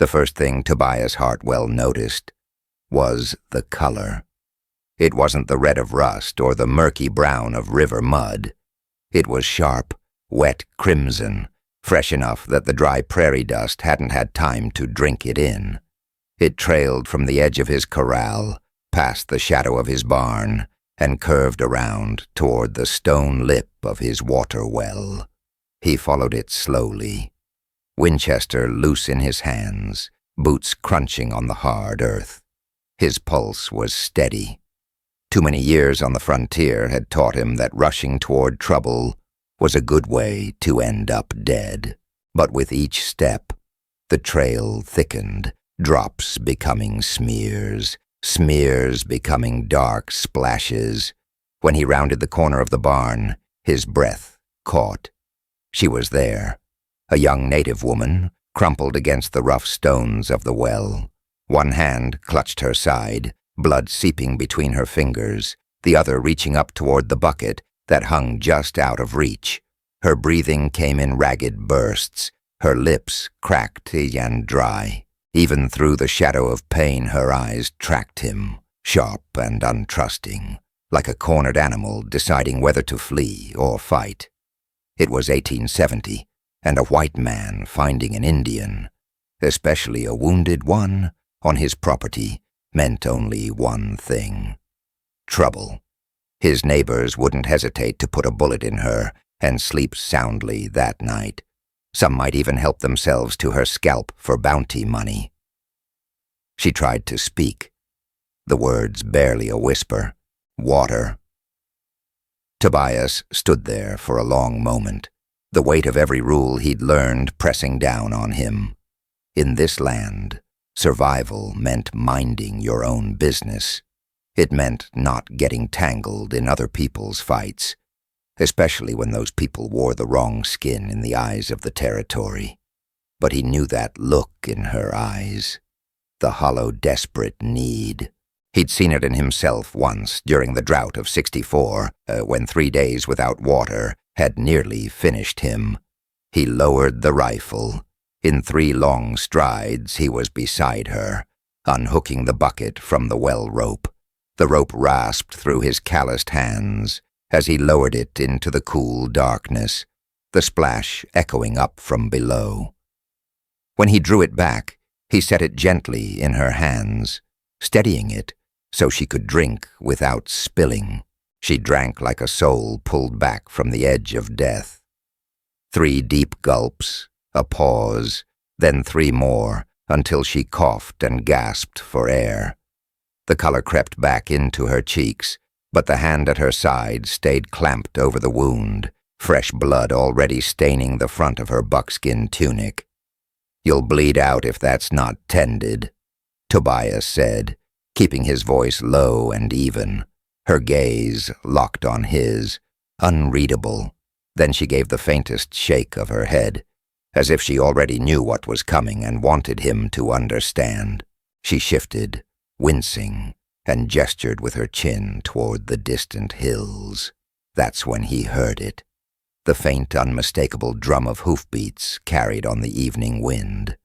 The first thing Tobias Hartwell noticed was the color. It wasn't the red of rust or the murky brown of river mud. It was sharp, wet crimson, fresh enough that the dry prairie dust hadn't had time to drink it in. It trailed from the edge of his corral, past the shadow of his barn, and curved around toward the stone lip of his water well. He followed it slowly, Winchester loose in his hands, boots crunching on the hard earth. His pulse was steady. Too many years on the frontier had taught him that rushing toward trouble was a good way to end up dead. But with each step, the trail thickened, drops becoming smears, smears becoming dark splashes. When he rounded the corner of the barn, his breath caught. She was there, a young native woman, crumpled against the rough stones of the well. One hand clutched her side, blood seeping between her fingers, the other reaching up toward the bucket that hung just out of reach. Her breathing came in ragged bursts, her lips cracked and dry. Even through the shadow of pain, her eyes tracked him, sharp and untrusting, like a cornered animal deciding whether to flee or fight. It was 1870, and a white man finding an Indian, especially a wounded one, on his property, meant only one thing: trouble. His neighbors wouldn't hesitate to put a bullet in her and sleep soundly that night. Some might even help themselves to her scalp for bounty money. She tried to speak, the words barely a whisper. Water. Tobias stood there for a long moment, the weight of every rule he'd learned pressing down on him. In this land, survival meant minding your own business. It meant not getting tangled in other people's fights, especially when those people wore the wrong skin in the eyes of the territory. But he knew that look in her eyes, the hollow, desperate need. He'd seen it in himself once during the drought of '64, when 3 days without water had nearly finished him. He lowered the rifle. In 3 long strides he was beside her, unhooking the bucket from the well rope. The rope rasped through his calloused hands as he lowered it into the cool darkness, the splash echoing up from below. When he drew it back, he set it gently in her hands, steadying it so she could drink without spilling. She drank like a soul pulled back from the edge of death. 3 deep gulps, a pause, then 3 more, until she coughed and gasped for air. The color crept back into her cheeks, but the hand at her side stayed clamped over the wound, fresh blood already staining the front of her buckskin tunic. "You'll bleed out if that's not tended," Tobias said, keeping his voice low and even, her gaze locked on his, unreadable. Then she gave the faintest shake of her head, as if she already knew what was coming and wanted him to understand. She shifted, wincing, and gestured with her chin toward the distant hills. That's when he heard it, the faint, unmistakable drum of hoofbeats carried on the evening wind.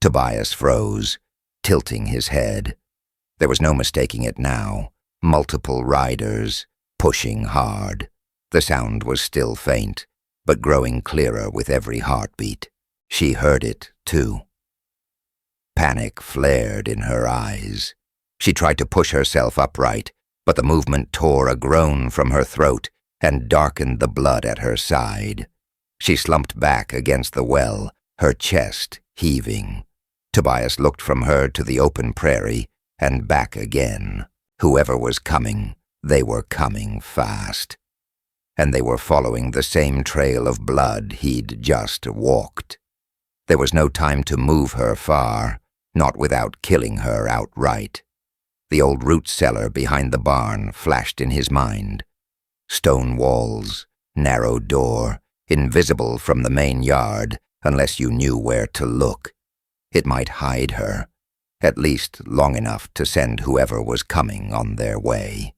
Tobias froze, tilting his head. There was no mistaking it now. Multiple riders, pushing hard. The sound was still faint, but growing clearer with every heartbeat. She heard it, too. Panic flared in her eyes. She tried to push herself upright, but the movement tore a groan from her throat and darkened the blood at her side. She slumped back against the well, her chest heaving. Tobias looked from her to the open prairie and back again. Whoever was coming, they were coming fast. And they were following the same trail of blood he'd just walked. There was no time to move her far, not without killing her outright. The old root cellar behind the barn flashed in his mind. Stone walls, narrow door, invisible from the main yard unless you knew where to look. It might hide her, at least long enough to send whoever was coming on their way.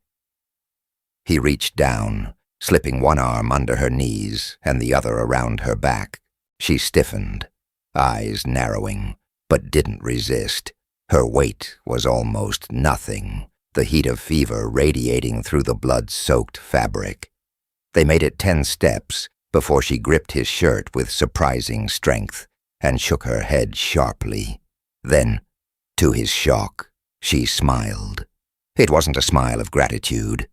He reached down, slipping one arm under her knees and the other around her back. She stiffened, eyes narrowing, but didn't resist. Her weight was almost nothing, the heat of fever radiating through the blood-soaked fabric. They made it 10 steps before she gripped his shirt with surprising strength and shook her head sharply. Then, to his shock, she smiled. It wasn't a smile of gratitude.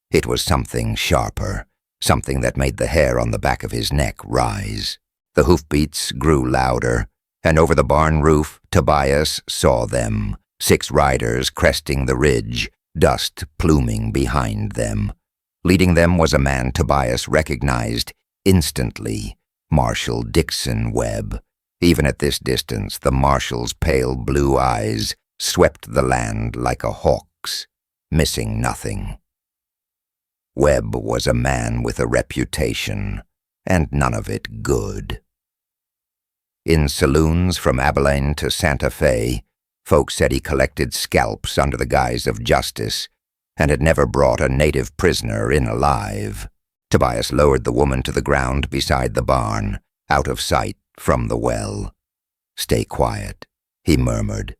It was something sharper, something that made the hair on the back of his neck rise. The hoofbeats grew louder, and over the barn roof, Tobias saw them, 6 riders cresting the ridge, dust pluming behind them. Leading them was a man Tobias recognized instantly, Marshal Dixon Webb. Even at this distance, the marshal's pale blue eyes swept the land like a hawk's, missing nothing. Webb was a man with a reputation, and none of it good. In saloons from Abilene to Santa Fe, folks said he collected scalps under the guise of justice and had never brought a native prisoner in alive. Tobias lowered the woman to the ground beside the barn, out of sight from the well. "Stay quiet," he murmured.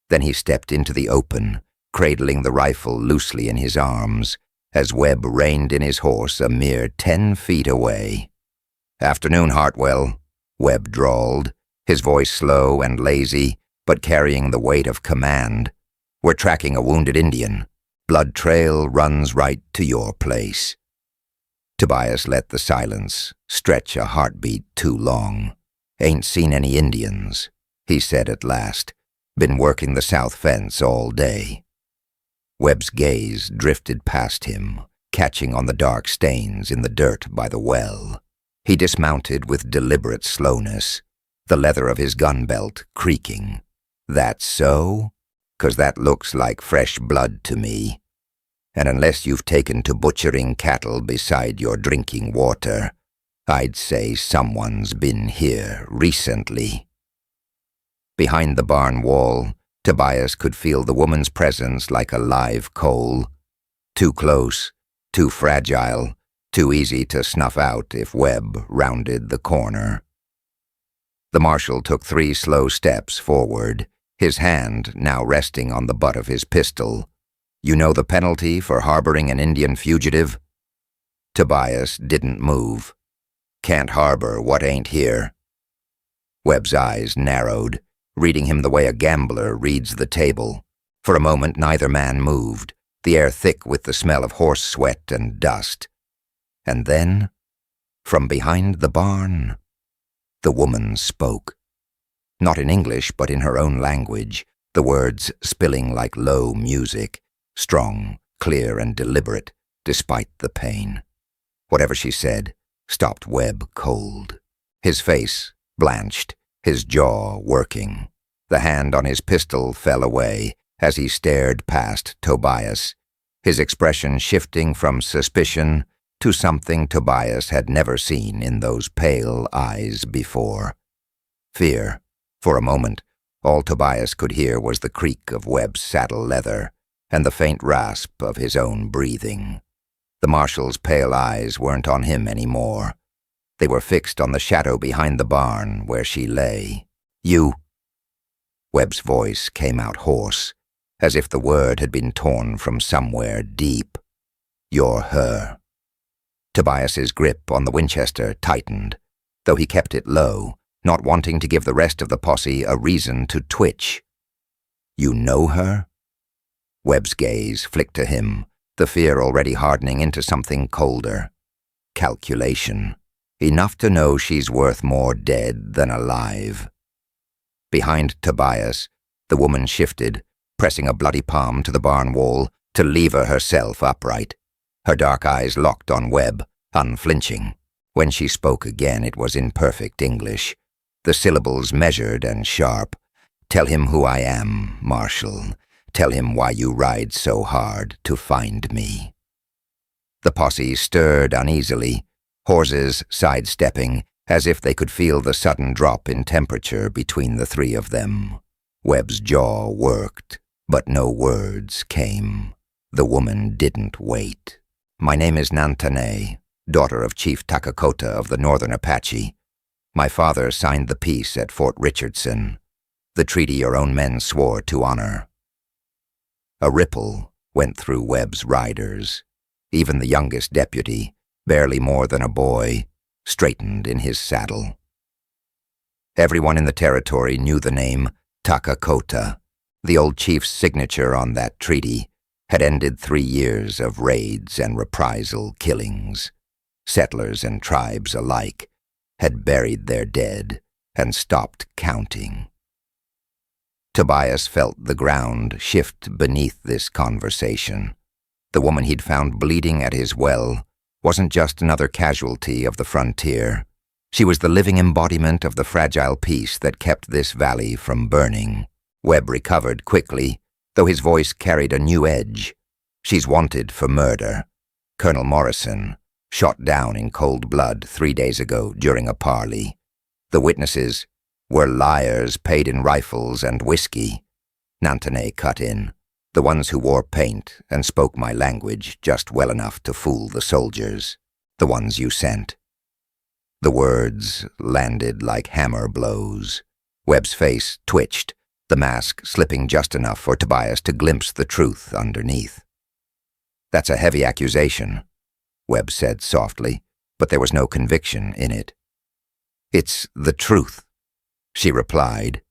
Then he stepped into the open, cradling the rifle loosely in his arms, as Webb reined in his horse a mere 10 feet away. "Afternoon, Hartwell," Webb drawled, his voice slow and lazy, but carrying the weight of command. "We're tracking a wounded Indian. Blood trail runs right to your place." Tobias let the silence stretch a heartbeat too long. "Ain't seen any Indians," he said at last. "Been working the south fence all day." Webb's gaze drifted past him, catching on the dark stains in the dirt by the well. He dismounted with deliberate slowness, the leather of his gun belt creaking. "That's so? 'Cause that looks like fresh blood to me. And unless you've taken to butchering cattle beside your drinking water, I'd say someone's been here recently." Behind the barn wall, Tobias could feel the woman's presence like a live coal. Too close, too fragile, too easy to snuff out if Webb rounded the corner. The marshal took 3 slow steps forward, his hand now resting on the butt of his pistol. "You know the penalty for harboring an Indian fugitive?" Tobias didn't move. "Can't harbor what ain't here." Webb's eyes narrowed, reading him the way a gambler reads the table. For a moment neither man moved, the air thick with the smell of horse sweat and dust. And then, from behind the barn, the woman spoke. Not in English, but in her own language, the words spilling like low music, strong, clear, and deliberate, despite the pain. Whatever she said stopped Webb cold. His face blanched, his jaw working. The hand on his pistol fell away as he stared past Tobias, his expression shifting from suspicion to something Tobias had never seen in those pale eyes before. Fear. For a moment, all Tobias could hear was the creak of Webb's saddle leather and the faint rasp of his own breathing. The marshal's pale eyes weren't on him anymore. They were fixed on the shadow behind the barn where she lay. "You—" Webb's voice came out hoarse, as if the word had been torn from somewhere deep. "You're her." Tobias's grip on the Winchester tightened, though he kept it low, not wanting to give the rest of the posse a reason to twitch. "You know her?" Webb's gaze flicked to him, the fear already hardening into something colder. Calculation. Enough to know she's worth more dead than alive. Behind Tobias, the woman shifted, pressing a bloody palm to the barn wall to lever herself upright. Her dark eyes locked on Webb, unflinching. When she spoke again, it was in perfect English, the syllables measured and sharp. "Tell him who I am, Marshal. Tell him why you ride so hard to find me." The posse stirred uneasily, horses sidestepping, as if they could feel the sudden drop in temperature between the 3 of them. Webb's jaw worked, but no words came. The woman didn't wait. "My name is Nantane, daughter of Chief Takakota of the Northern Apache. My father signed the peace at Fort Richardson. the treaty your own men swore to honor. A ripple went through Webb's riders. Even the youngest deputy, barely more than a boy, straightened in his saddle. Everyone in the territory knew the name Takakota. The old chief's signature on that treaty had ended 3 years of raids and reprisal killings. Settlers and tribes alike had buried their dead and stopped counting. Tobias felt the ground shift beneath this conversation. The woman he'd found bleeding at his well wasn't just another casualty of the frontier. She was the living embodiment of the fragile peace that kept this valley from burning. Webb recovered quickly, though his voice carried a new edge. She's wanted for murder. Colonel Morrison, shot down in cold blood 3 days ago during a parley. The witnesses were liars paid in rifles and whiskey. Nantanay cut in, the ones who wore paint and spoke my language just well enough to fool the soldiers, the ones you sent. The words landed like hammer blows. Webb's face twitched, the mask slipping just enough for Tobias to glimpse the truth underneath. "That's a heavy accusation," Webb said softly, but there was no conviction in it. "It's the truth," she replied,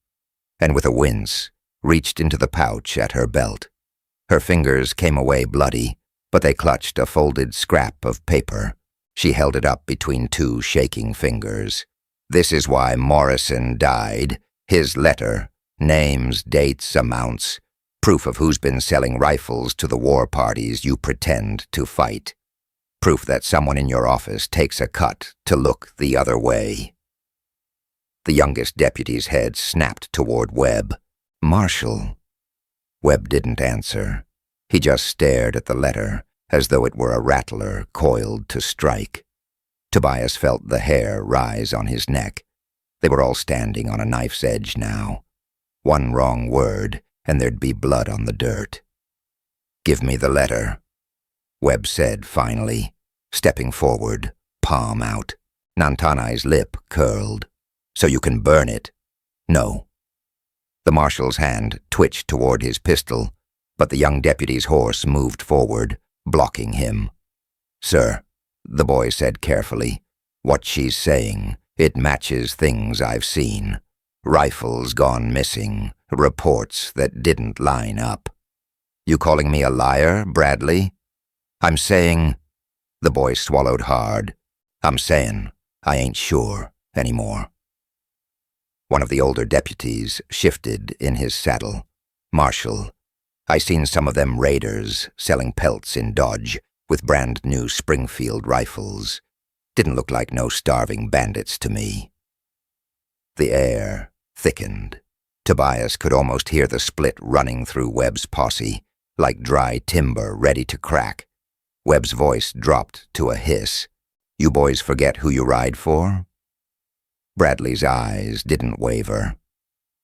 and with a wince, reached into the pouch at her belt. Her fingers came away bloody, but they clutched a folded scrap of paper. She held it up between 2 shaking fingers. "This is why Morrison died. His letter, names, dates, amounts, proof of who's been selling rifles to the war parties you pretend to fight. Proof that someone in your office takes a cut to look the other way." The youngest deputy's head snapped toward Webb. "Marshal." Webb didn't answer. He just stared at the letter, as though it were a rattler coiled to strike. Tobias felt the hair rise on his neck. They were all standing on a knife's edge now. One wrong word, and there'd be blood on the dirt. "Give me the letter," Webb said finally, stepping forward, palm out. Nantanai's lip curled. "So you can burn it." "No." The marshal's hand twitched toward his pistol, but the young deputy's horse moved forward, blocking him. "Sir," the boy said carefully, "what she's saying, it matches things I've seen. Rifles gone missing, reports that didn't line up." "You calling me a liar, Bradley?" "I'm saying—" The boy swallowed hard. "I'm saying I ain't sure anymore." One of the older deputies shifted in his saddle. "Marshal, I seen some of them raiders selling pelts in Dodge with brand new Springfield rifles. Didn't look like no starving bandits to me." The air thickened. Tobias could almost hear the split running through Webb's posse, like dry timber ready to crack. Webb's voice dropped to a hiss. "You boys forget who you ride for?" Bradley's eyes didn't waver,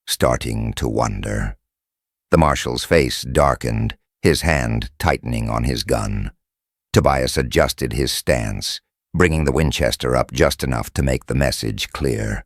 starting to wonder. The marshal's face darkened, his hand tightening on his gun. Tobias adjusted his stance, bringing the Winchester up just enough to make the message clear.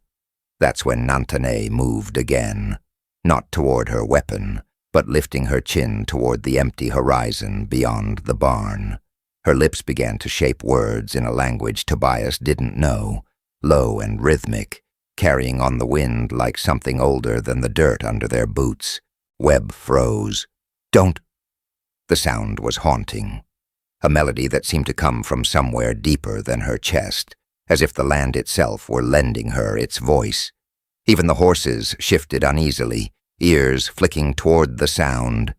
That's when Nantanay moved again, not toward her weapon, but lifting her chin toward the empty horizon beyond the barn. Her lips began to shape words in a language Tobias didn't know, low and rhythmic, carrying on the wind like something older than the dirt under their boots. Webb froze. "Don't—" The sound was haunting, a melody that seemed to come from somewhere deeper than her chest, as if the land itself were lending her its voice. Even the horses shifted uneasily, ears flicking toward the sound,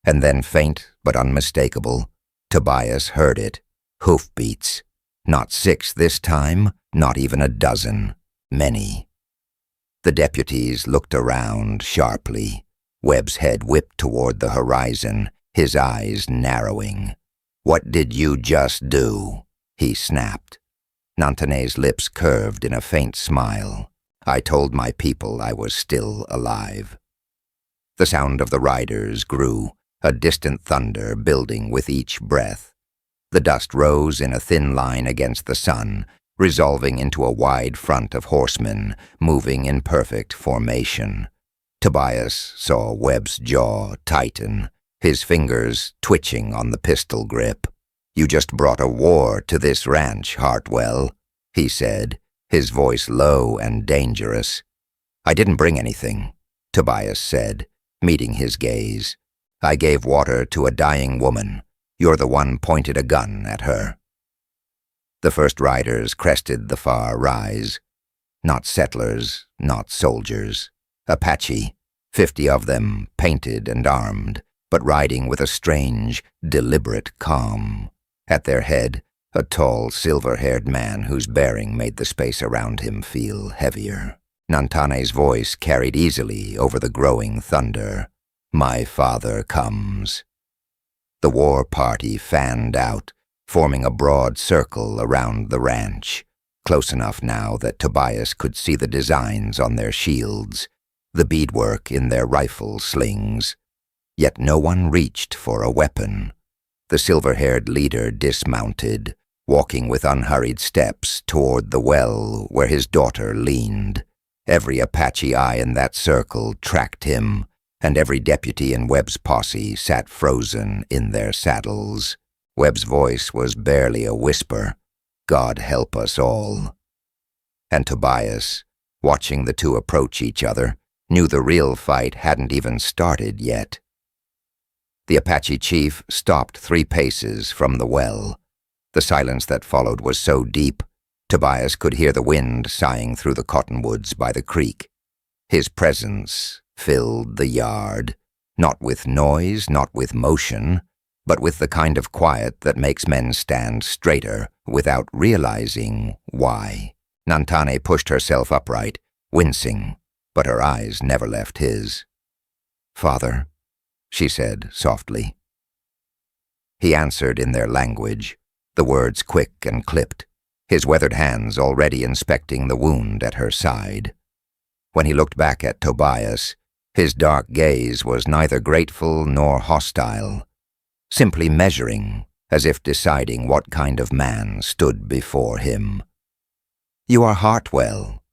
and then faint but unmistakable, Tobias heard it. Hoofbeats. Not 6 this time, not even a dozen. Many. The deputies looked around sharply. Webb's head whipped toward the horizon, his eyes narrowing. "What did you just do?" he snapped. Nantanay's lips curved in a faint smile. "I told my people I was still alive." The sound of the riders grew, a distant thunder building with each breath. The dust rose in a thin line against the sun, resolving into a wide front of horsemen, moving in perfect formation. Tobias saw Webb's jaw tighten, his fingers twitching on the pistol grip. "You just brought a war to this ranch, Hartwell," he said, his voice low and dangerous. "I didn't bring anything," Tobias said, meeting his gaze. "I gave water to a dying woman. You're the one pointed a gun at her." The first riders crested the far rise. Not settlers, not soldiers. Apache, 50 of them, painted and armed, but riding with a strange, deliberate calm. At their head, a tall, silver-haired man whose bearing made the space around him feel heavier. Nantane's voice carried easily over the growing thunder. "My father comes." The war party fanned out, forming a broad circle around the ranch, close enough now that Tobias could see the designs on their shields, the beadwork in their rifle slings. Yet no one reached for a weapon. The silver-haired leader dismounted, walking with unhurried steps toward the well where his daughter leaned. Every Apache eye in that circle tracked him, and every deputy in Webb's posse sat frozen in their saddles. Webb's voice was barely a whisper. "God help us all." And Tobias, watching the two approach each other, knew the real fight hadn't even started yet. The Apache chief stopped 3 paces from the well. The silence that followed was so deep, Tobias could hear the wind sighing through the cottonwoods by the creek. His presence filled the yard, not with noise, not with motion, but with the kind of quiet that makes men stand straighter without realizing why. Nantane pushed herself upright, wincing, but her eyes never left his. "Father," she said softly. He answered in their language, the words quick and clipped, his weathered hands already inspecting the wound at her side. When he looked back at Tobias, his dark gaze was neither grateful nor hostile, simply measuring, as if deciding what kind of man stood before him. "You are Hartwell,"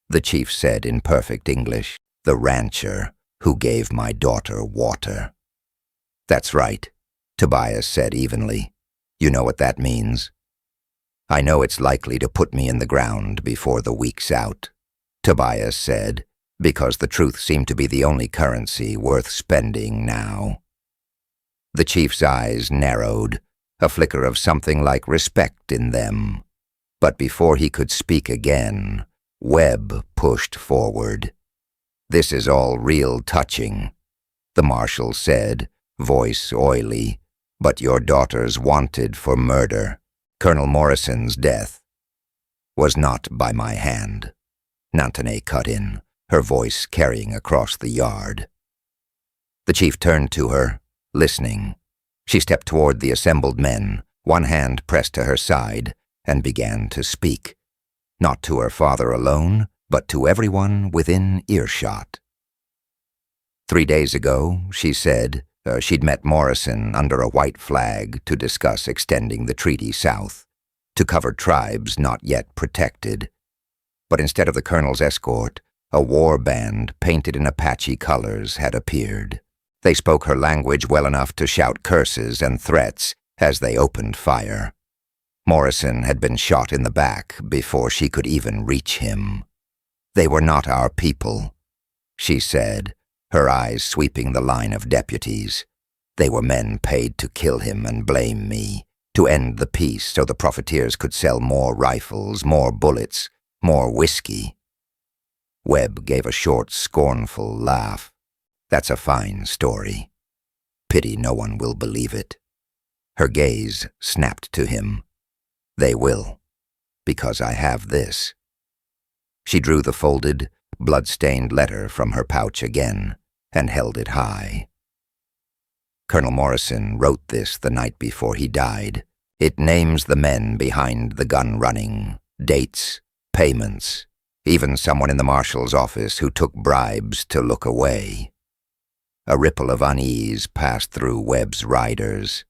the chief said in perfect English, "the rancher who gave my daughter water." "That's right," Tobias said evenly. "You know what that means?" "I know it's likely to put me in the ground before the week's out," Tobias said, because the truth seemed to be the only currency worth spending now. The chief's eyes narrowed, a flicker of something like respect in them. But before he could speak again, Webb pushed forward. "This is all real touching," the marshal said, voice oily, "but your daughter's wanted for murder. Colonel Morrison's death was not by my hand." Nantane cut in, her voice carrying across the yard. The chief turned to her, listening. She stepped toward the assembled men, one hand pressed to her side, and began to speak, not to her father alone, but to everyone within earshot. 3 days ago, she said, she'd met Morrison under a white flag to discuss extending the treaty south, to cover tribes not yet protected. But instead of the colonel's escort, a war band painted in Apache colors had appeared. They spoke her language well enough to shout curses and threats as they opened fire. Morrison had been shot in the back before she could even reach him. "They were not our people," she said, her eyes sweeping the line of deputies. "They were men paid to kill him and blame me, to end the peace so the profiteers could sell more rifles, more bullets, more whiskey." Webb gave a short, scornful laugh. "That's a fine story. Pity no one will believe it." Her gaze snapped to him. "They will, because I have this." She drew the folded, blood-stained letter from her pouch again and held it high. "Colonel Morrison wrote this the night before he died. It names the men behind the gun running, dates, payments, even someone in the marshal's office who took bribes to look away." A ripple of unease passed through Webb's riders.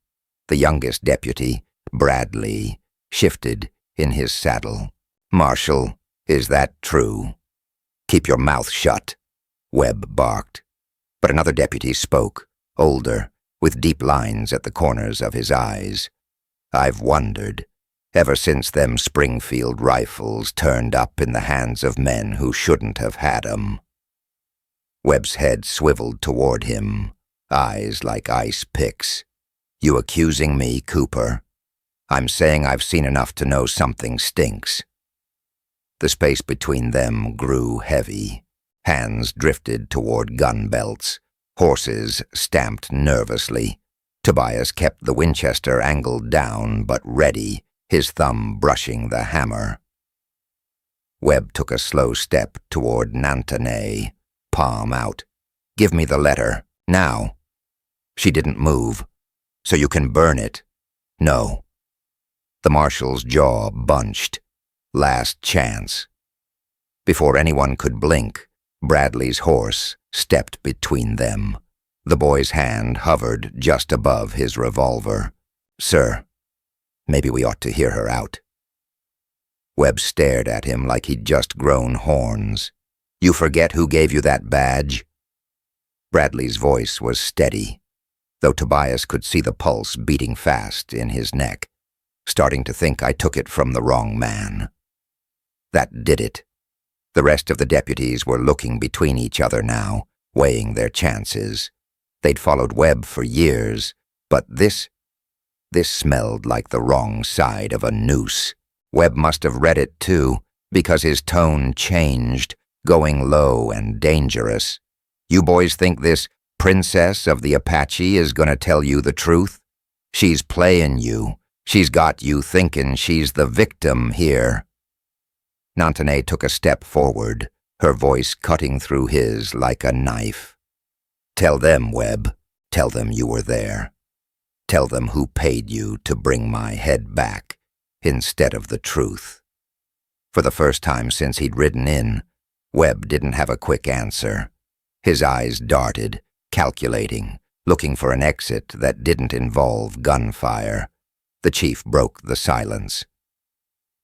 The youngest deputy, Bradley, shifted in his saddle. "Marshal, is that true?" "Keep your mouth shut," Webb barked. But another deputy spoke, older, with deep lines at the corners of his eyes. "I've wondered, ever since them Springfield rifles turned up in the hands of men who shouldn't have had 'em." Webb's head swiveled toward him, eyes like ice picks. "You accusing me, Cooper? I'm saying I've seen enough to know something stinks." The space between them grew heavy. Hands drifted toward gun belts. Horses stamped nervously. Tobias kept the Winchester angled down but ready, his thumb brushing the hammer. Webb took a slow step toward Nantanay, palm out. "Give me the letter, now." She didn't move. "So you can burn it." "No." The marshal's jaw bunched. Last chance. Before anyone could blink, Bradley's horse stepped between them. The boy's hand hovered just above his revolver. "Sir, maybe we ought to hear her out." Webb stared at him like he'd just grown horns. "You forget who gave you that badge?" Bradley's voice was steady, though Tobias could see the pulse beating fast in his neck, starting to think I took it from the wrong man. That did it. The rest of the deputies were looking between each other now, weighing their chances. They'd followed Webb for years, but this smelled like the wrong side of a noose. Webb must have read it too, because his tone changed, going low and dangerous. "You boys think this princess of the Apache is gonna tell you the truth? She's playing you. She's got you thinking she's the victim here." Nantanay took a step forward, her voice cutting through his like a knife. "Tell them, Webb. Tell them you were there. Tell them who paid you to bring my head back, instead of the truth." For the first time since he'd ridden in, Webb didn't have a quick answer. His eyes darted, calculating, looking for an exit that didn't involve gunfire. The chief broke the silence.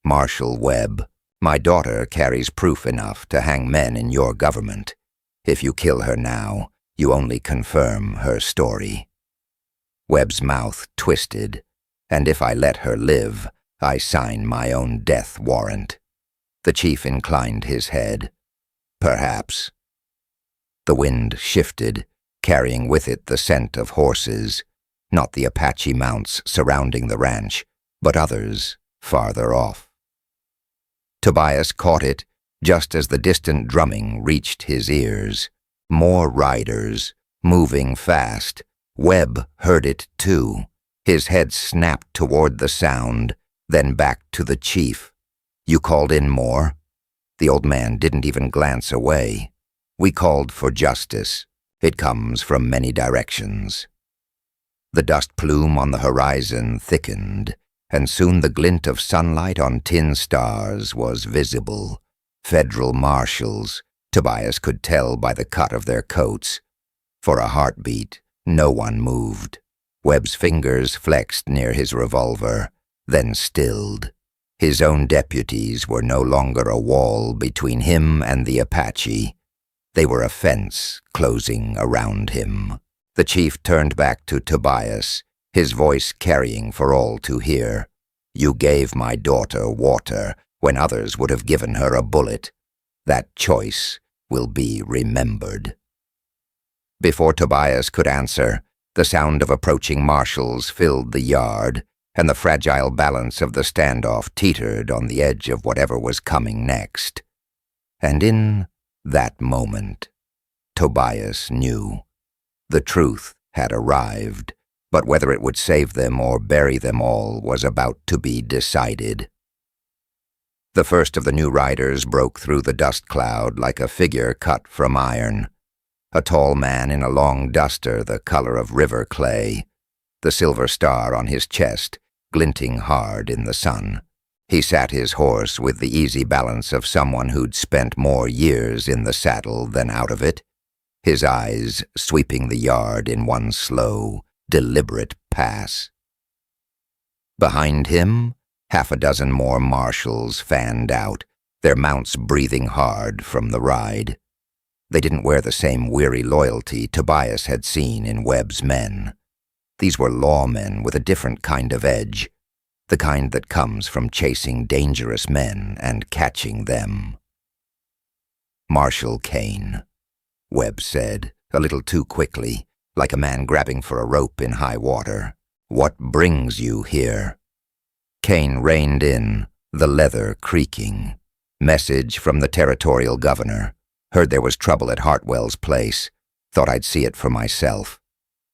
"Marshal Webb, my daughter carries proof enough to hang men in your government. If you kill her now, you only confirm her story." Webb's mouth twisted, "And if I let her live, I sign my own death warrant." The chief inclined his head. "Perhaps." The wind shifted, carrying with it the scent of horses, not the Apache mounts surrounding the ranch, but others farther off. Tobias caught it just as the distant drumming reached his ears. More riders, moving fast. Webb heard it too. His head snapped toward the sound, then back to the chief. "You called in more?" The old man didn't even glance away. "We called for justice. It comes from many directions." The dust plume on the horizon thickened, and soon the glint of sunlight on tin stars was visible. Federal marshals, Tobias could tell by the cut of their coats. For a heartbeat, no one moved. Webb's fingers flexed near his revolver, then stilled. His own deputies were no longer a wall between him and the Apache. They were a fence closing around him. The chief turned back to Tobias, his voice carrying for all to hear. "You gave my daughter water when others would have given her a bullet. That choice will be remembered." Before Tobias could answer, the sound of approaching marshals filled the yard, and the fragile balance of the standoff teetered on the edge of whatever was coming next. And in that moment, Tobias knew. The truth had arrived, but whether it would save them or bury them all was about to be decided. The first of the new riders broke through the dust cloud like a figure cut from iron. A tall man in a long duster the color of river clay, the silver star on his chest glinting hard in the sun. He sat his horse with the easy balance of someone who'd spent more years in the saddle than out of it, his eyes sweeping the yard in one slow, deliberate pass. Behind him, half a dozen more marshals fanned out, their mounts breathing hard from the ride. They didn't wear the same weary loyalty Tobias had seen in Webb's men. These were lawmen with a different kind of edge, the kind that comes from chasing dangerous men and catching them. "Marshal Kane," Webb said, a little too quickly, like a man grabbing for a rope in high water. "What brings you here?" Kane reined in, the leather creaking. "Message from the territorial governor. Heard there was trouble at Hartwell's place. Thought I'd see it for myself."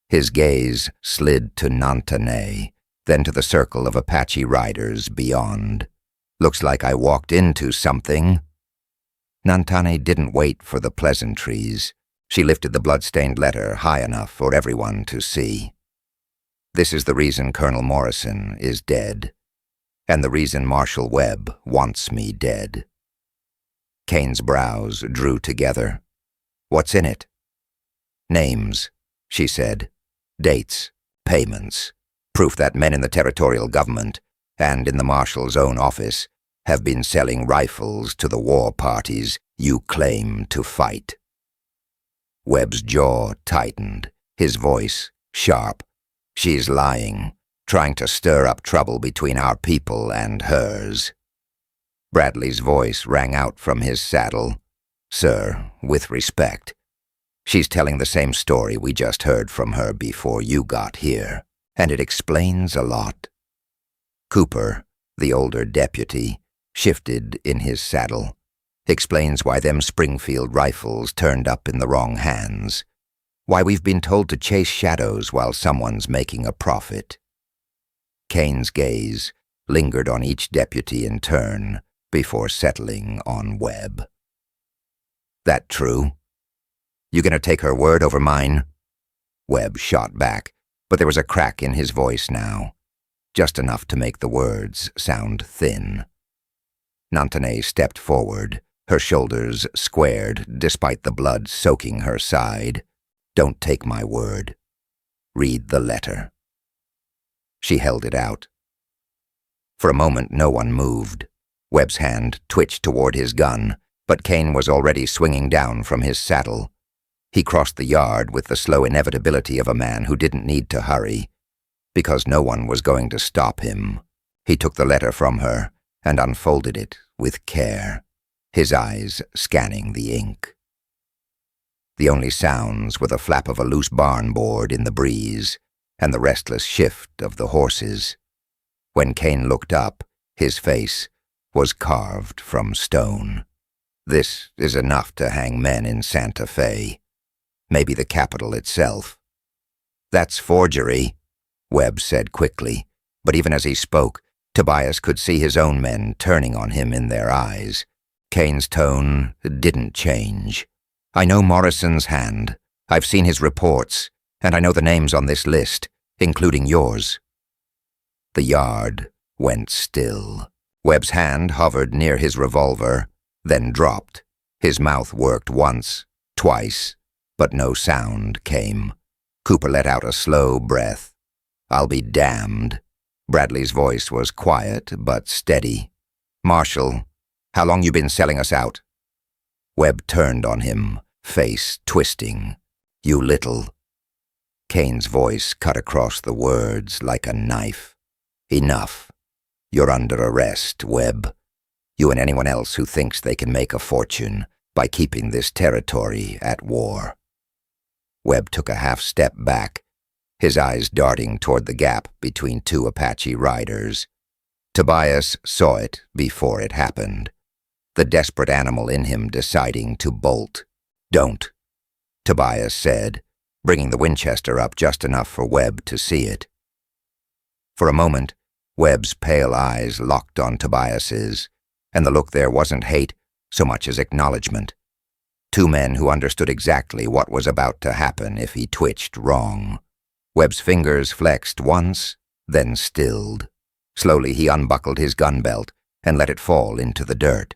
His gaze slid to Nantanay, then to the circle of Apache riders beyond. "Looks like I walked into something." Nantanay didn't wait for the pleasantries. She lifted the blood-stained letter high enough for everyone to see. "This is the reason Colonel Morrison is dead, and the reason Marshal Webb wants me dead." Kane's brows drew together. "What's in it?" "Names," she said. "Dates, payments, proof that men in the territorial government and in the Marshal's own office have been selling rifles to the war parties you claim to fight." Webb's jaw tightened, his voice sharp. "She's lying, trying to stir up trouble between our people and hers." Bradley's voice rang out from his saddle. "Sir, with respect, she's telling the same story we just heard from her before you got here, and it explains a lot." Cooper, the older deputy, shifted in his saddle. "Explains why them Springfield rifles turned up in the wrong hands. Why we've been told to chase shadows while someone's making a profit." Kane's gaze lingered on each deputy in turn before settling on Webb. "That true? You gonna take her word over mine?" Webb shot back, but there was a crack in his voice now, just enough to make the words sound thin. Nantanay stepped forward, her shoulders squared despite the blood soaking her side. "Don't take my word. Read the letter." She held it out. For a moment no one moved. Webb's hand twitched toward his gun, but Kane was already swinging down from his saddle. He crossed the yard with the slow inevitability of a man who didn't need to hurry, because no one was going to stop him. He took the letter from her and unfolded it with care, his eyes scanning the ink. The only sounds were the flap of a loose barn board in the breeze and the restless shift of the horses. When Kane looked up, his face was carved from stone. "This is enough to hang men in Santa Fe. Maybe the capital itself." "That's forgery," Webb said quickly, but even as he spoke, Tobias could see his own men turning on him in their eyes. Kane's tone didn't change. "I know Morrison's hand. I've seen his reports, and I know the names on this list, including yours." The yard went still. Webb's hand hovered near his revolver, then dropped. His mouth worked once, twice, but no sound came. Cooper let out a slow breath. "I'll be damned." Bradley's voice was quiet but steady. "Marshal, how long you been selling us out?" Webb turned on him, face twisting. "You little—" Kane's voice cut across the words like a knife. "Enough. You're under arrest, Webb. You and anyone else who thinks they can make a fortune by keeping this territory at war." Webb took a half step back, his eyes darting toward the gap between two Apache riders. Tobias saw it before it happened, the desperate animal in him deciding to bolt. "Don't," Tobias said, bringing the Winchester up just enough for Webb to see it. For a moment, Webb's pale eyes locked on Tobias's, and the look there wasn't hate so much as acknowledgement. Two men who understood exactly what was about to happen if he twitched wrong. Webb's fingers flexed once, then stilled. Slowly he unbuckled his gun belt and let it fall into the dirt.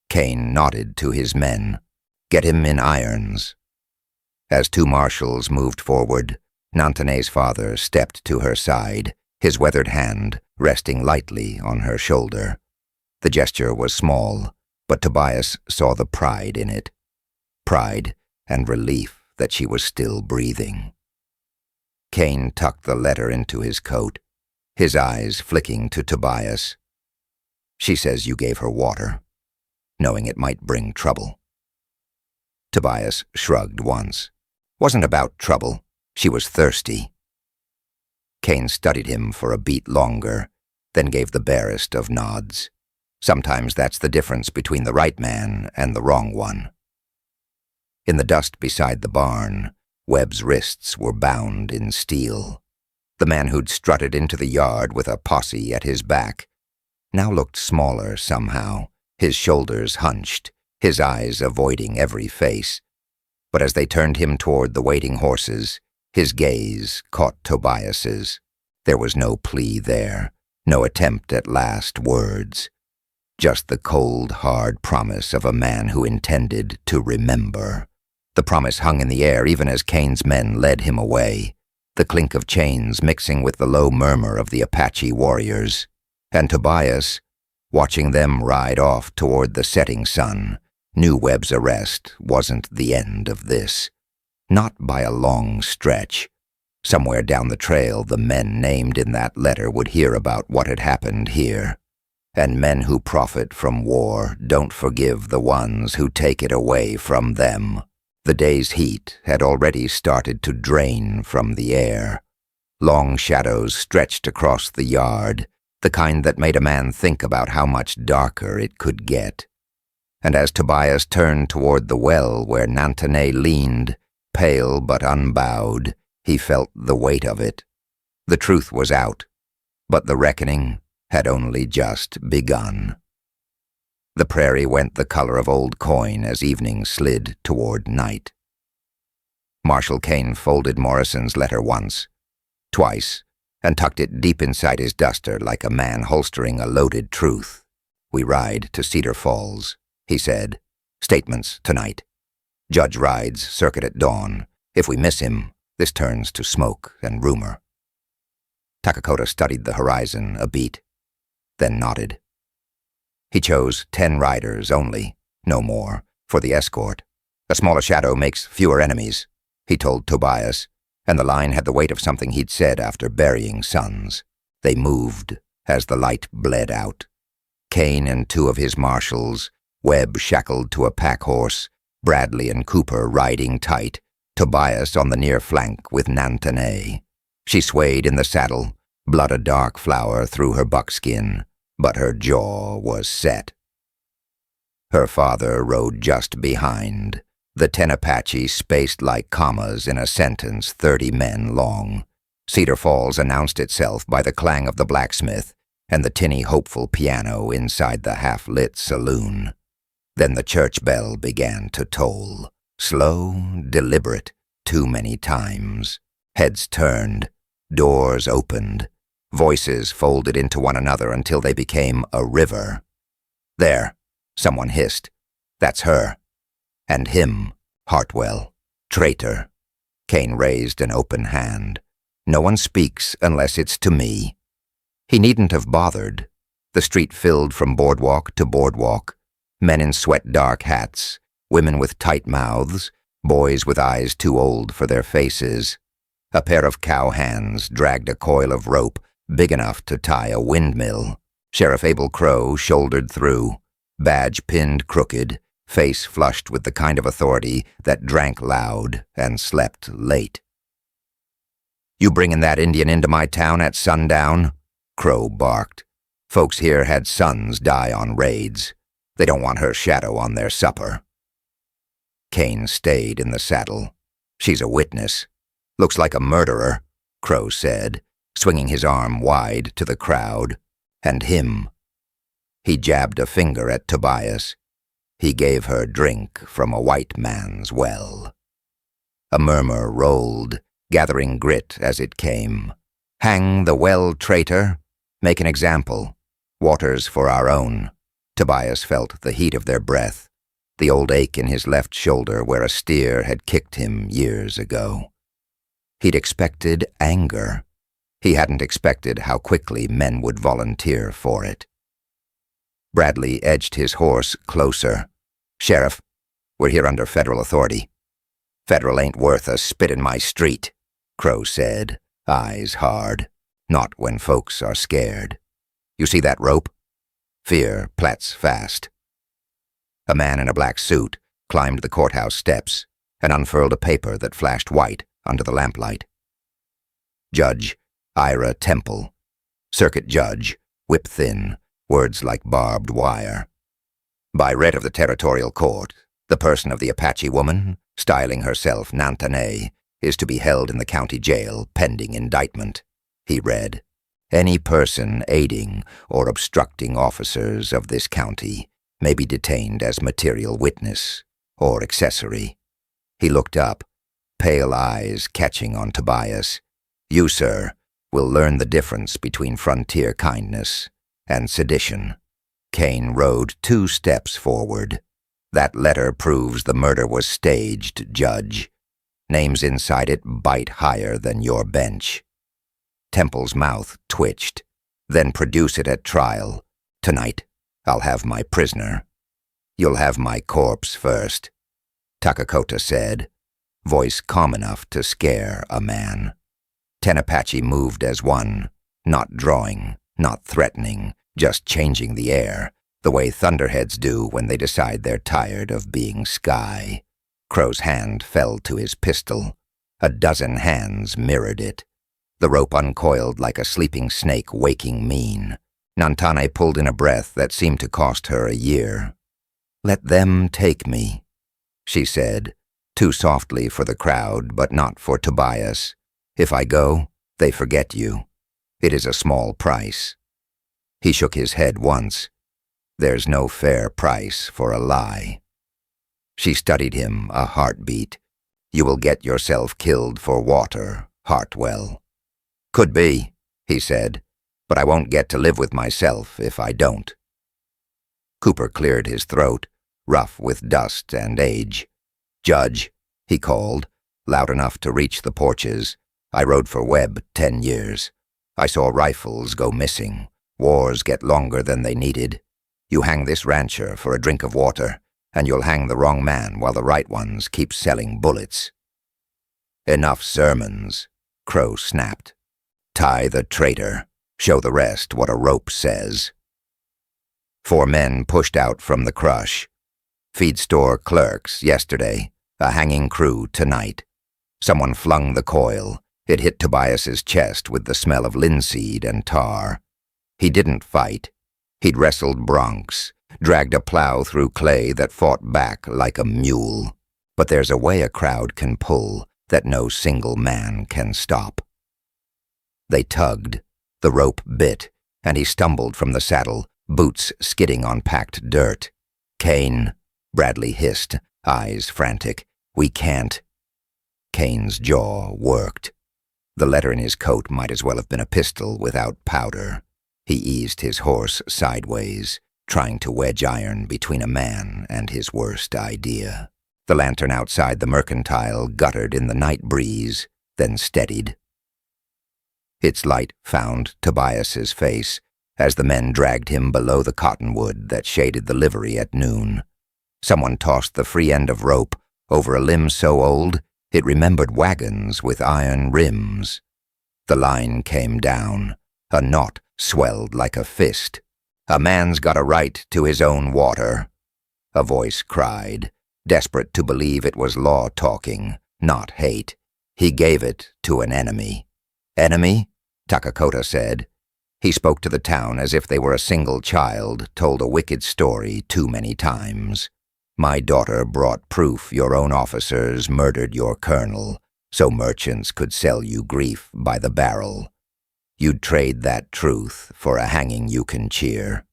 Kane nodded to his men. "Get him in irons." As two marshals moved forward, Nantanay's father stepped to her side, his weathered hand resting lightly on her shoulder. The gesture was small, but Tobias saw the pride in it. Pride and relief that she was still breathing. Kane tucked the letter into his coat, his eyes flicking to Tobias. "She says you gave her water, knowing it might bring trouble." Tobias shrugged once. "Wasn't about trouble. She was thirsty." Kane studied him for a beat longer, then gave the barest of nods. Sometimes that's the difference between the right man and the wrong one. In the dust beside the barn, Webb's wrists were bound in steel. The man who'd strutted into the yard with a posse at his back now looked smaller somehow, his shoulders hunched, his eyes avoiding every face. But as they turned him toward the waiting horses, his gaze caught Tobias's. There was no plea there, no attempt at last words. Just the cold, hard promise of a man who intended to remember. The promise hung in the air even as Kane's men led him away, the clink of chains mixing with the low murmur of the Apache warriors. And Tobias, watching them ride off toward the setting sun, knew Webb's arrest wasn't the end of this. Not by a long stretch. Somewhere down the trail, the men named in that letter would hear about what had happened here. And men who profit from war don't forgive the ones who take it away from them. The day's heat had already started to drain from the air. Long shadows stretched across the yard, the kind that made a man think about how much darker it could get. And as Tobias turned toward the well where Nantanay leaned, pale but unbowed, he felt the weight of it. The truth was out, but the reckoning had only just begun. The prairie went the color of old coin as evening slid toward night. Marshal Kane folded Morrison's letter once, twice, and tucked it deep inside his duster like a man holstering a loaded truth. "We ride to Cedar Falls," he said. "Statements tonight. Judge rides circuit at dawn. If we miss him, this turns to smoke and rumor." Takakota studied the horizon a beat, then nodded. He chose 10 riders only, no more, for the escort. "A smaller shadow makes fewer enemies," he told Tobias, and the line had the weight of something he'd said after burying sons. They moved as the light bled out. Kane and 2 of his marshals, Webb shackled to a pack horse, Bradley and Cooper riding tight, Tobias on the near flank with Nantanay. She swayed in the saddle, blood a dark flower through her buckskin, but her jaw was set. Her father rode just behind, the 10 Apache spaced like commas in a sentence 30 men long. Cedar Falls announced itself by the clang of the blacksmith and the tinny hopeful piano inside the half-lit saloon. Then the church bell began to toll, slow, deliberate, too many times. Heads turned, doors opened, voices folded into one another until they became a river. "There," someone hissed. "That's her. And him, Hartwell. Traitor." Kane raised an open hand. "No one speaks unless it's to me." He needn't have bothered. The street filled from boardwalk to boardwalk. Men in sweat-dark hats, women with tight mouths, boys with eyes too old for their faces. A pair of cow hands dragged a coil of rope big enough to tie a windmill. Sheriff Abel Crow shouldered through, badge pinned crooked, face flushed with the kind of authority that drank loud and slept late. "You bringin' that Indian into my town at sundown?" Crow barked. "Folks here had sons die on raids. They don't want her shadow on their supper." Kane stayed in the saddle. "She's a witness. Looks like a murderer," Crow said, swinging his arm wide to the crowd. "And him." He jabbed a finger at Tobias. "He gave her drink from a white man's well." A murmur rolled, gathering grit as it came. "Hang the well, traitor. Make an example. Water's for our own." Tobias felt the heat of their breath, the old ache in his left shoulder where a steer had kicked him years ago. He'd expected anger. He hadn't expected how quickly men would volunteer for it. Bradley edged his horse closer. "Sheriff, we're here under federal authority. Federal ain't worth a spit in my street, Crow said, eyes hard. Not when folks are scared. You see that rope? Fear plats fast. A man in a black suit climbed the courthouse steps and unfurled a paper that flashed white under the lamplight. Judge Ira Temple. Circuit Judge, whip-thin, words like barbed wire. By writ of the Territorial Court, the person of the Apache woman, styling herself Nantanay, is to be held in the county jail pending indictment, he read. Any person aiding or obstructing officers of this county may be detained as material witness or accessory. He looked up, pale eyes catching on Tobias. You, sir, will learn the difference between frontier kindness and sedition. Kane rode 2 steps forward. That letter proves the murder was staged, Judge. Names inside it bite higher than your bench. Temple's mouth twitched. Then produce it at trial. Tonight, I'll have my prisoner. You'll have my corpse first, Takakota said, voice calm enough to scare a man. 10 Apache moved as one, not drawing, not threatening, just changing the air, the way thunderheads do when they decide they're tired of being sky. Crow's hand fell to his pistol. A dozen hands mirrored it. The rope uncoiled like a sleeping snake waking mean. Nantane pulled in a breath that seemed to cost her a year. Let them take me, she said, too softly for the crowd, but not for Tobias. If I go, they forget you. It is a small price. He shook his head once. There's no fair price for a lie. She studied him, a heartbeat. You will get yourself killed for water, Hartwell. Could be, he said, but I won't get to live with myself if I don't. Cooper cleared his throat, rough with dust and age. Judge, he called, loud enough to reach the porches. I rode for Webb 10 years. I saw rifles go missing, wars get longer than they needed. You hang this rancher for a drink of water, and you'll hang the wrong man while the right ones keep selling bullets. Enough sermons, Crow snapped. Tie the traitor. Show the rest what a rope says. 4 men pushed out from the crush. Feed store clerks yesterday, a hanging crew tonight. Someone flung the coil. It hit Tobias's chest with the smell of linseed and tar. He didn't fight. He'd wrestled broncs, dragged a plow through clay that fought back like a mule. But there's a way a crowd can pull that no single man can stop. They tugged. The rope bit, and he stumbled from the saddle, boots skidding on packed dirt. Kane, Bradley hissed, eyes frantic. We can't. Kane's jaw worked. The letter in his coat might as well have been a pistol without powder. He eased his horse sideways, trying to wedge iron between a man and his worst idea. The lantern outside the mercantile guttered in the night breeze, then steadied. Its light found Tobias's face as the men dragged him below the cottonwood that shaded the livery at noon. Someone tossed the free end of rope over a limb so old it remembered wagons with iron rims. The line came down. A knot swelled like a fist. A man's got a right to his own water, a voice cried, desperate to believe it was law talking, not hate. He gave it to an enemy. Enemy? Takakota said. He spoke to the town as if they were a single child, told a wicked story too many times. My daughter brought proof your own officers murdered your colonel, so merchants could sell you grief by the barrel. You'd trade that truth for a hanging you can cheer.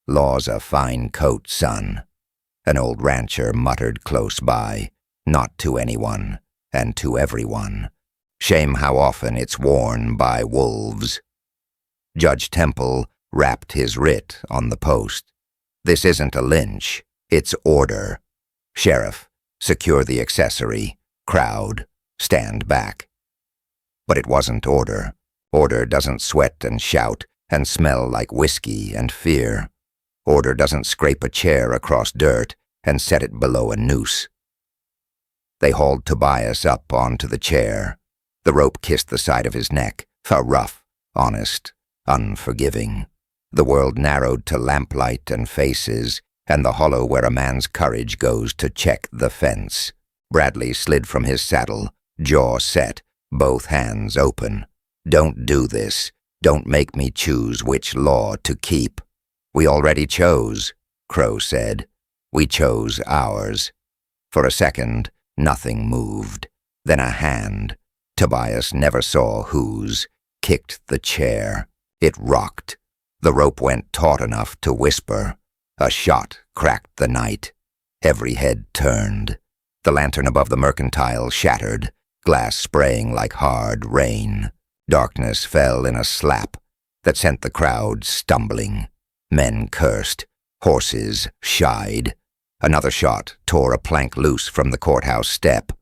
Law's a fine coat, son, an old rancher muttered close by, not to anyone, and to everyone. Shame how often it's worn by wolves. Judge Temple rapped his writ on the post. This isn't a lynch, it's order. Sheriff, secure the accessory. Crowd, stand back. But it wasn't order. Order doesn't sweat and shout and smell like whiskey and fear. Order doesn't scrape a chair across dirt and set it below a noose. They hauled Tobias up onto the chair. The rope kissed the side of his neck, rough, honest, unforgiving. The world narrowed to lamplight and faces, and the hollow where a man's courage goes to check the fence. Bradley slid from his saddle, jaw set, both hands open. "Don't do this. Don't make me choose which law to keep." "We already chose," Crow said. "We chose ours." For a second, nothing moved. Then a hand, Tobias never saw whose, kicked the chair. It rocked. The rope went taut enough to whisper. A shot cracked the night. Every head turned. The lantern above the mercantile shattered, glass spraying like hard rain. Darkness fell in a slap that sent the crowd stumbling. Men cursed. Horses shied. Another shot tore a plank loose from the courthouse step.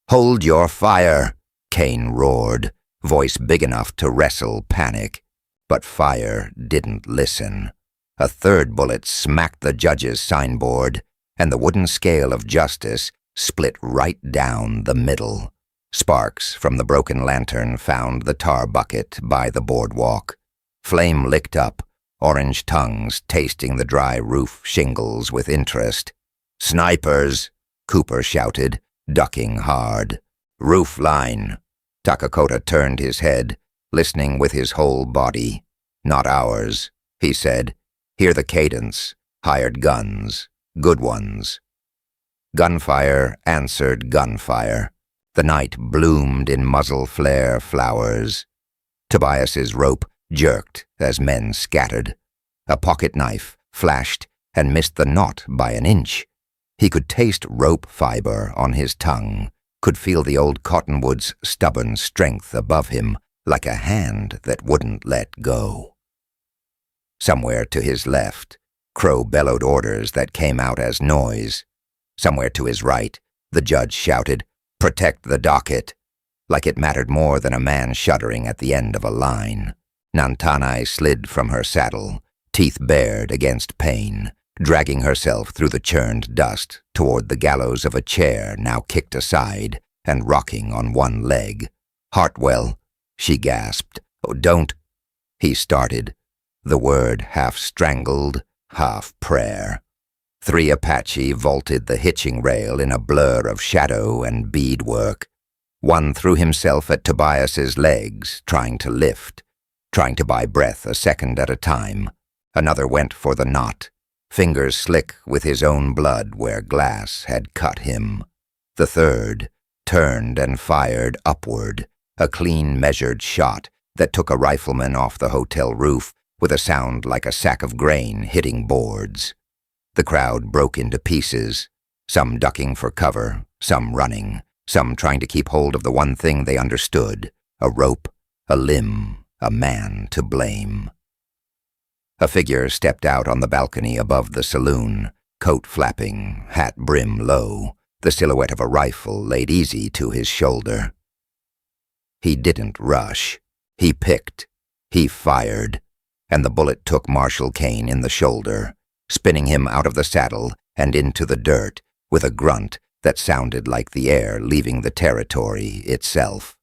"Hold your fire!" Kane roared, voice big enough to wrestle panic. But fire didn't listen. A third bullet smacked the judge's signboard, and the wooden scale of justice split right down the middle. Sparks from the broken lantern found the tar bucket by the boardwalk. Flame licked up, orange tongues tasting the dry roof shingles with interest. "Snipers!" Cooper shouted, ducking hard. "Roof line!" Takakota turned his head, listening with his whole body. "Not ours," he said. "Hear the cadence. Hired guns. Good ones." Gunfire answered gunfire. The night bloomed in muzzle flare flowers. Tobias's rope jerked as men scattered. A pocket knife flashed and missed the knot by an inch. He could taste rope fiber on his tongue, could feel the old cottonwood's stubborn strength above him, like a hand that wouldn't let go. Somewhere to his left, Crow bellowed orders that came out as noise. Somewhere to his right, the judge shouted, "Protect the docket," like it mattered more than a man shuddering at the end of a line. Nantanai slid from her saddle, teeth bared against pain, dragging herself through the churned dust toward the gallows of a chair now kicked aside and rocking on one leg. "Hartwell," she gasped. "Oh, don't," he started, the word half strangled, half prayer. 3 Apache vaulted the hitching rail in a blur of shadow and beadwork. One threw himself at Tobias's legs, trying to lift, trying to buy breath a second at a time. Another went for the knot, fingers slick with his own blood where glass had cut him. The third turned and fired upward, a clean, measured shot that took a rifleman off the hotel roof with a sound like a sack of grain hitting boards. The crowd broke into pieces, some ducking for cover, some running, some trying to keep hold of the one thing they understood, a rope, a limb, a man to blame. A figure stepped out on the balcony above the saloon, coat flapping, hat brim low, the silhouette of a rifle laid easy to his shoulder. He didn't rush. He picked. He fired, and the bullet took Marshal Kane in the shoulder, spinning him out of the saddle and into the dirt with a grunt that sounded like the air leaving the territory itself.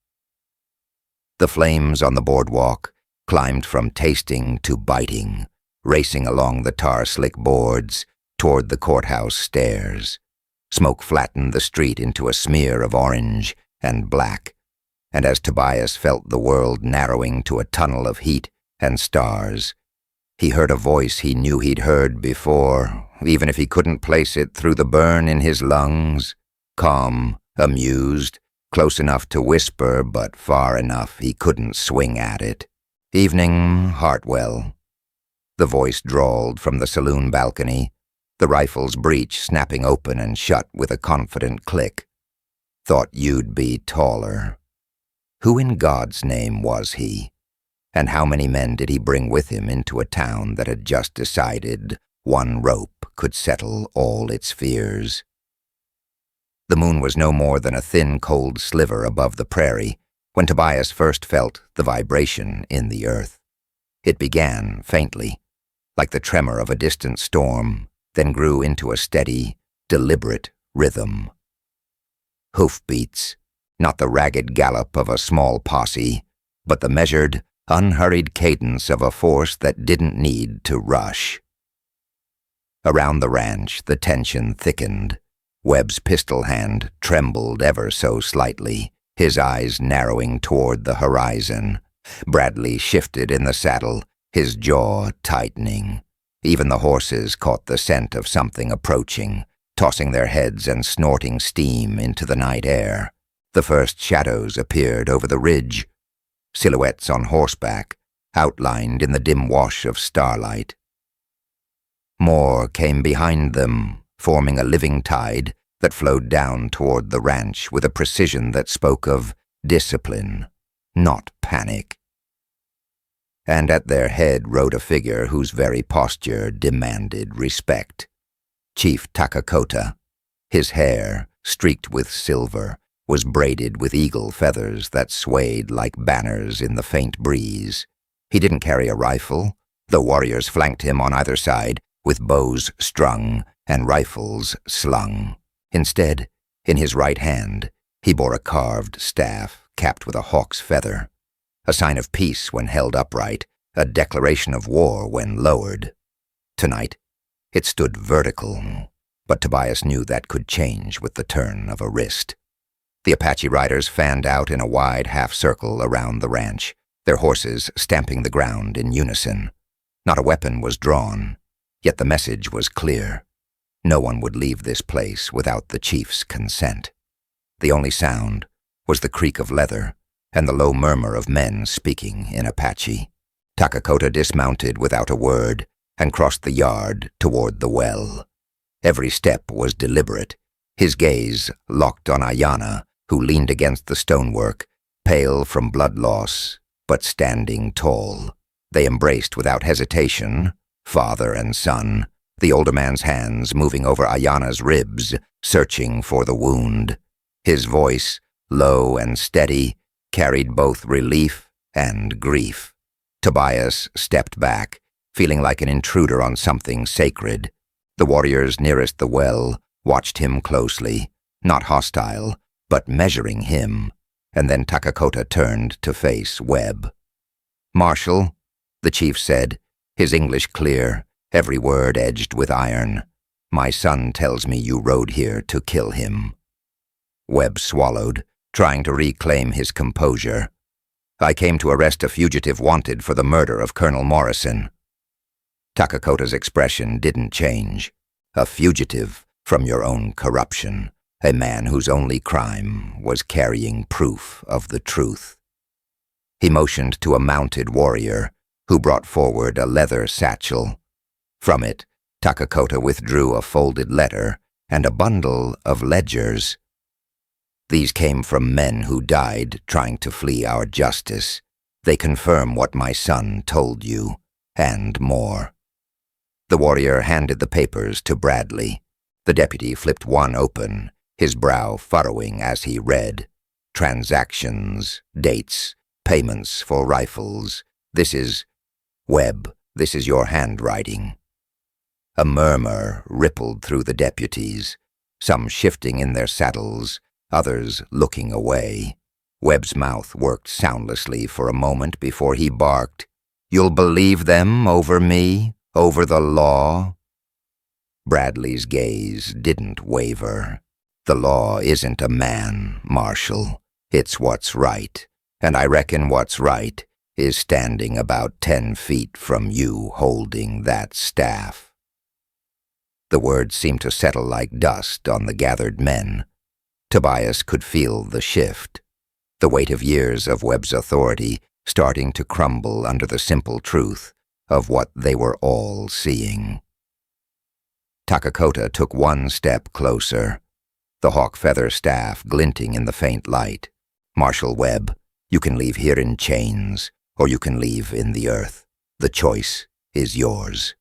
The flames on the boardwalk climbed from tasting to biting, racing along the tar-slick boards toward the courthouse stairs. Smoke flattened the street into a smear of orange and black, and as Tobias felt the world narrowing to a tunnel of heat and stars, he heard a voice he knew he'd heard before, even if he couldn't place it through the burn in his lungs, calm, amused, close enough to whisper but far enough he couldn't swing at it. "Evening, Hartwell." The voice drawled from the saloon balcony, the rifle's breech snapping open and shut with a confident click. "Thought you'd be taller." Who in God's name was he? And how many men did he bring with him into a town that had just decided one rope could settle all its fears? The moon was no more than a thin, cold sliver above the prairie when Tobias first felt the vibration in the earth. It began faintly, like the tremor of a distant storm, then grew into a steady, deliberate rhythm. hoofbeats, not the ragged gallop of a small posse, but the measured, unhurried cadence of a force that didn't need to rush. Around the ranch, the tension thickened. Webb's pistol hand trembled ever so slightly, his eyes narrowing toward the horizon. Bradley shifted in the saddle, his jaw tightening. Even the horses caught the scent of something approaching, tossing their heads and snorting steam into the night air. The first shadows appeared over the ridge, silhouettes on horseback, outlined in the dim wash of starlight. More came behind them, forming a living tide that flowed down toward the ranch with a precision that spoke of discipline, not panic. And at their head rode a figure whose very posture demanded respect. Chief Takakota. His hair, streaked with silver, was braided with eagle feathers that swayed like banners in the faint breeze. He didn't carry a rifle, though warriors flanked him on either side, with bows strung and rifles slung. Instead, in his right hand, he bore a carved staff capped with a hawk's feather, a sign of peace when held upright, a declaration of war when lowered. Tonight, it stood vertical, but Tobias knew that could change with the turn of a wrist. The Apache riders fanned out in a wide half-circle around the ranch, their horses stamping the ground in unison. Not a weapon was drawn, yet the message was clear. No one would leave this place without the chief's consent. The only sound was the creak of leather and the low murmur of men speaking in Apache. Takakota dismounted without a word and crossed the yard toward the well. Every step was deliberate, his gaze locked on Ayanna, who leaned against the stonework, pale from blood loss, but standing tall. They embraced without hesitation, father and son, the older man's hands moving over Ayanna's ribs, searching for the wound. His voice, low and steady, carried both relief and grief. Tobias stepped back, feeling like an intruder on something sacred. The warriors nearest the well watched him closely, not hostile, but measuring him, and then Takakota turned to face Webb. "Marshal," the chief said, his English clear, every word edged with iron, "my son tells me you rode here to kill him." Webb swallowed, trying to reclaim his composure. "I came to arrest a fugitive wanted for the murder of Colonel Morrison." Takakota's expression didn't change. "A fugitive from your own corruption, a man whose only crime was carrying proof of the truth." He motioned to a mounted warrior, who brought forward a leather satchel. From it, Takakota withdrew a folded letter and a bundle of ledgers. "These came from men who died trying to flee our justice. They confirm what my son told you, and more." The warrior handed the papers to Bradley. The deputy flipped one open, his brow furrowing as he read. "Transactions, dates, payments for rifles. This is Webb, this is your handwriting." A murmur rippled through the deputies, some shifting in their saddles, others looking away. Webb's mouth worked soundlessly for a moment before he barked, "You'll believe them over me, over the law?" Bradley's gaze didn't waver. "The law isn't a man, Marshal. It's what's right, and I reckon what's right is standing about 10 feet from you holding that staff." The words seemed to settle like dust on the gathered men. Tobias could feel the shift, the weight of years of Webb's authority starting to crumble under the simple truth of what they were all seeing. Takakota took one step closer, the hawk feather staff glinting in the faint light. "Marshal Webb, you can leave here in chains, or you can leave in the earth. The choice is yours."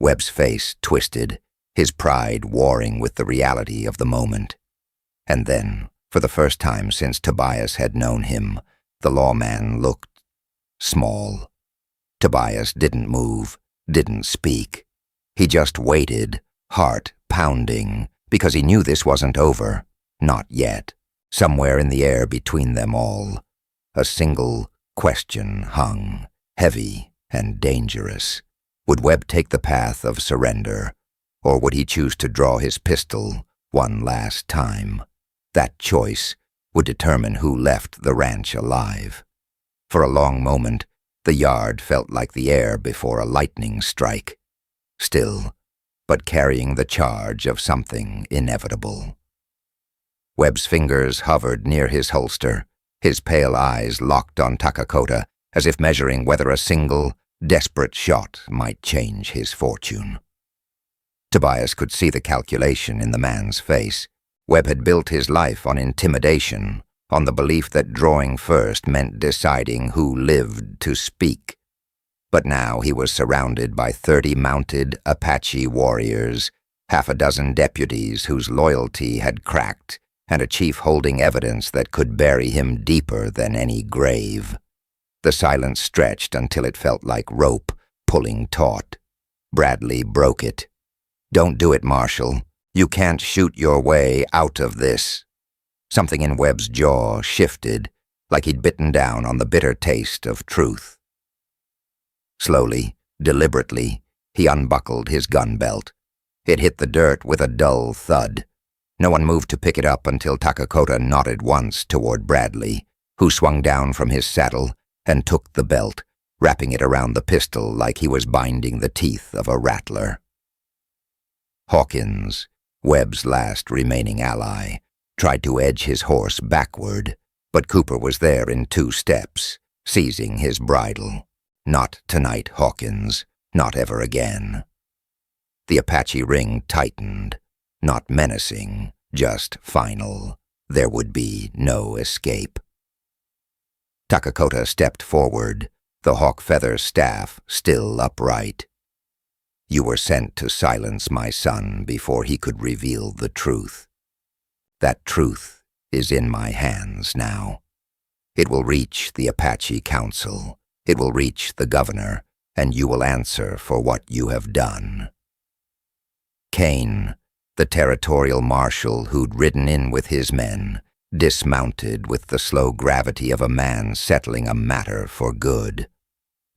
Webb's face twisted, his pride warring with the reality of the moment. And then, for the first time since Tobias had known him, the lawman looked small. Tobias didn't move, didn't speak. He just waited, heart pounding, because he knew this wasn't over. Not yet. Somewhere in the air between them all, a single question hung, heavy and dangerous. Would Webb take the path of surrender, or would he choose to draw his pistol one last time? That choice would determine who left the ranch alive. For a long moment, the yard felt like the air before a lightning strike. Still, but carrying the charge of something inevitable. Webb's fingers hovered near his holster, his pale eyes locked on Takakota, as if measuring whether a single, desperate shot might change his fortune. Tobias could see the calculation in the man's face. Webb had built his life on intimidation, on the belief that drawing first meant deciding who lived to speak. But now he was surrounded by 30 mounted Apache warriors, half a dozen deputies whose loyalty had cracked, and a chief holding evidence that could bury him deeper than any grave. The silence stretched until it felt like rope pulling taut. Bradley broke it. "Don't do it, Marshal. You can't shoot your way out of this." Something in Webb's jaw shifted, like he'd bitten down on the bitter taste of truth. Slowly, deliberately, he unbuckled his gun belt. It hit the dirt with a dull thud. No one moved to pick it up until Takakota nodded once toward Bradley, who swung down from his saddle and took the belt, wrapping it around the pistol like he was binding the teeth of a rattler. Hawkins, Webb's last remaining ally, tried to edge his horse backward, but Cooper was there in 2 steps, seizing his bridle. "Not tonight, Hawkins. Not ever again." The Apache ring tightened, not menacing, just final. There would be no escape. Takakota stepped forward, the hawk feather staff still upright. "You were sent to silence my son before he could reveal the truth. That truth is in my hands now. It will reach the Apache Council. It will reach the governor, and you will answer for what you have done." Kane, the territorial marshal who'd ridden in with his men, dismounted with the slow gravity of a man settling a matter for good.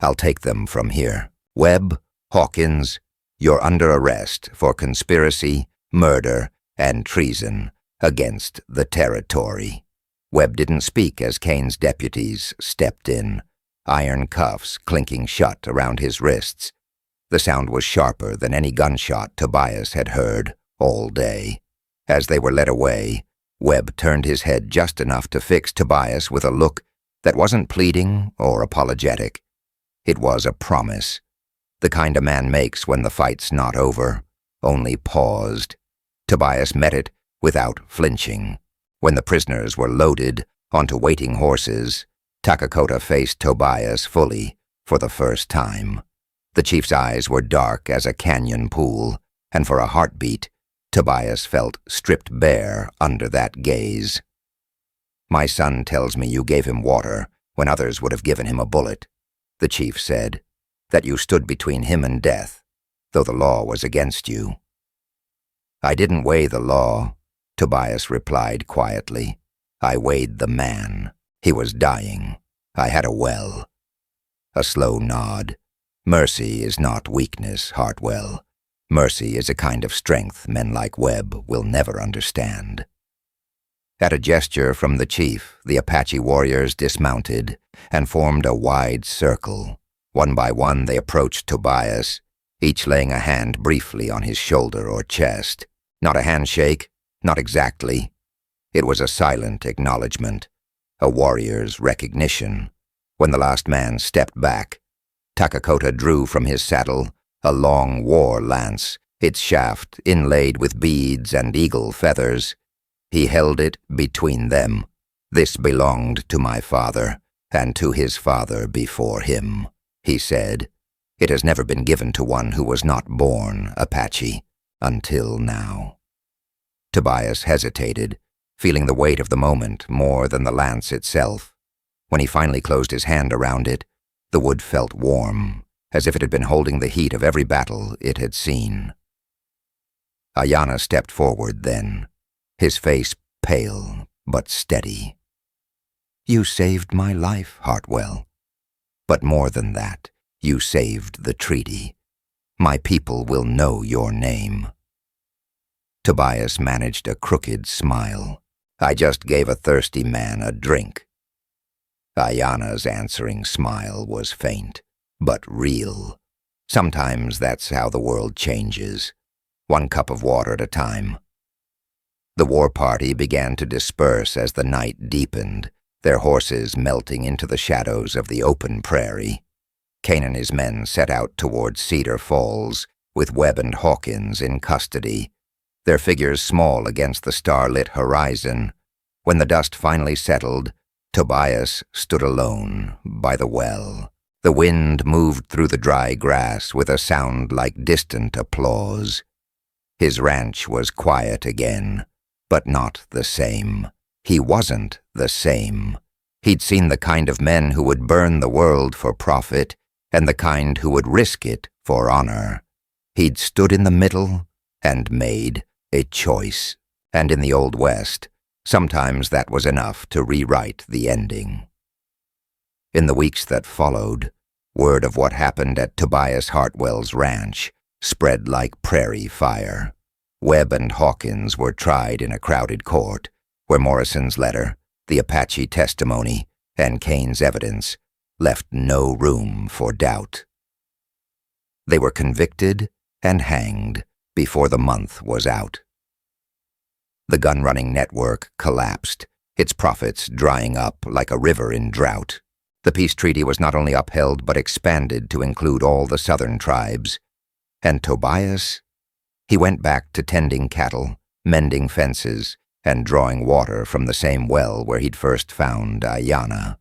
"I'll take them from here. Webb, Hawkins, you're under arrest for conspiracy, murder, and treason against the territory." Webb didn't speak as Kane's deputies stepped in, iron cuffs clinking shut around his wrists. The sound was sharper than any gunshot Tobias had heard all day. As they were led away, Webb turned his head just enough to fix Tobias with a look that wasn't pleading or apologetic. It was a promise, the kind a man makes when the fight's not over, only paused. Tobias met it without flinching. When the prisoners were loaded onto waiting horses, Takakota faced Tobias fully for the first time. The chief's eyes were dark as a canyon pool, and for a heartbeat, Tobias felt stripped bare under that gaze. "My son tells me you gave him water when others would have given him a bullet," the chief said, "that you stood between him and death, though the law was against you." "I didn't weigh the law," Tobias replied quietly. "I weighed the man. He was dying. I had a well." A slow nod. "Mercy is not weakness, Hartwell. Mercy is a kind of strength men like Webb will never understand." At a gesture from the chief, the Apache warriors dismounted and formed a wide circle. One by one they approached Tobias, each laying a hand briefly on his shoulder or chest. Not a handshake, not exactly. It was a silent acknowledgement, a warrior's recognition. When the last man stepped back, Takakota drew from his saddle a long war lance, its shaft inlaid with beads and eagle feathers. He held it between them. "This belonged to my father, and to his father before him," he said. "It has never been given to one who was not born Apache, until now." Tobias hesitated, feeling the weight of the moment more than the lance itself. When he finally closed his hand around it, the wood felt warm, as if it had been holding the heat of every battle it had seen. Ayana stepped forward then, his face pale but steady. "You saved my life, Hartwell. But more than that, you saved the treaty. My people will know your name." Tobias managed a crooked smile. "I just gave a thirsty man a drink." Ayanna's answering smile was faint, but real. Sometimes that's how the world changes, one cup of water at a time. The war party began to disperse as the night deepened, their horses melting into the shadows of the open prairie. Kane and his men set out toward Cedar Falls, with Webb and Hawkins in custody, their figures small against the starlit horizon. When the dust finally settled, Tobias stood alone by the well. The wind moved through the dry grass with a sound like distant applause. His ranch was quiet again, but not the same. He wasn't the same. He'd seen the kind of men who would burn the world for profit, and the kind who would risk it for honor. He'd stood in the middle and made a choice. And in the Old West, sometimes that was enough to rewrite the ending. In the weeks that followed, word of what happened at Tobias Hartwell's ranch spread like prairie fire. Webb and Hawkins were tried in a crowded court, where Morrison's letter, the Apache testimony, and Kane's evidence left no room for doubt. They were convicted and hanged before the month was out. The gun-running network collapsed, its profits drying up like a river in drought. The peace treaty was not only upheld but expanded to include all the southern tribes. And Tobias? He went back to tending cattle, mending fences, and drawing water from the same well where he'd first found Ayanna.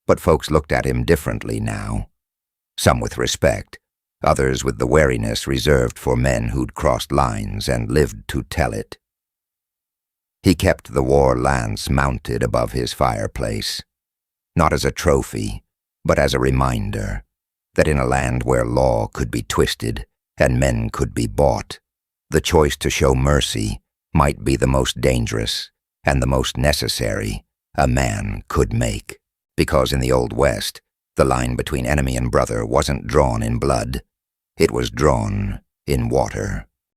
But folks looked at him differently now. Some with respect, others with the wariness reserved for men who'd crossed lines and lived to tell it. He kept the war lance mounted above his fireplace, not as a trophy, but as a reminder that in a land where law could be twisted and men could be bought, the choice to show mercy might be the most dangerous and the most necessary a man could make. Because in the Old West, the line between enemy and brother wasn't drawn in blood. It was drawn in water.